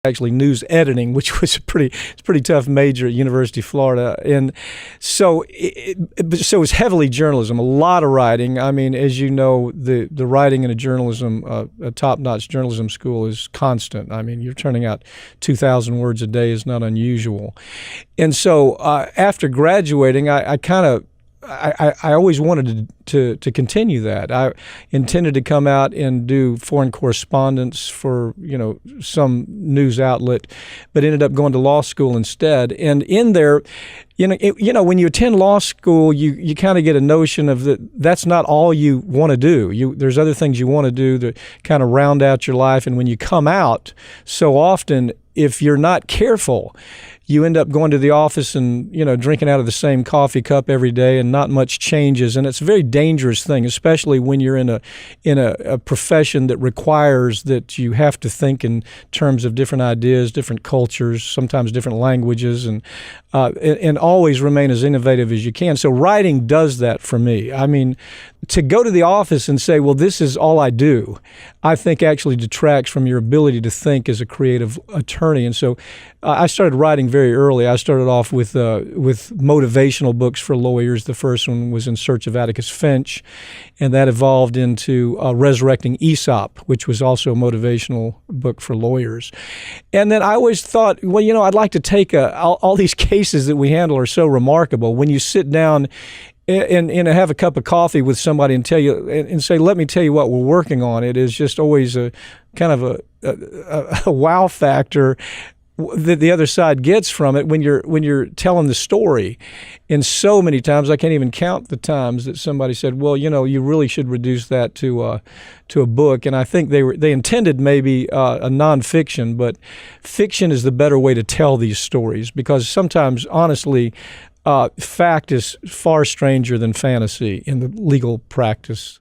actually news editing, which was it's a pretty tough major at University of Florida. And so it was heavily journalism, a lot of writing. I mean, as you know, the writing in a top-notch journalism school is constant. I mean, you're turning out 2,000 words a day is not unusual. And so after graduating, I always wanted to continue that. I intended to come out and do foreign correspondence for some news outlet, but ended up going to law school instead. And in there, when you attend law school, you kind of get a notion of that's not all you want to do. There's other things you want to do to kind of round out your life. And when you come out, so often, if you're not careful, you end up going to the office and, drinking out of the same coffee cup every day, and not much changes. And it's a very dangerous thing, especially when you're in a profession that requires that you have to think in terms of different ideas, different cultures, sometimes different languages, and always remain as innovative as you can. So writing does that for me. I mean, to go to the office and say, well, this is all I do, I think actually detracts from your ability to think as a creative attorney. And so I started writing very early. I started off with motivational books for lawyers. The first one was In Search of Atticus Finch, and that evolved into Resurrecting Aesop, which was also a motivational book for lawyers. And then I always thought, well, I'd like to take all these cases that we handle are so remarkable. When you sit down and have a cup of coffee with somebody and tell you and say, let me tell you what we're working on, it is just always a kind of a wow factor that the other side gets from it when you're telling the story. And so many times, I can't even count the times that somebody said, well, you really should reduce that to a book. And I think they intended maybe a nonfiction, but fiction is the better way to tell these stories, because sometimes, honestly, fact is far stranger than fantasy in the legal practice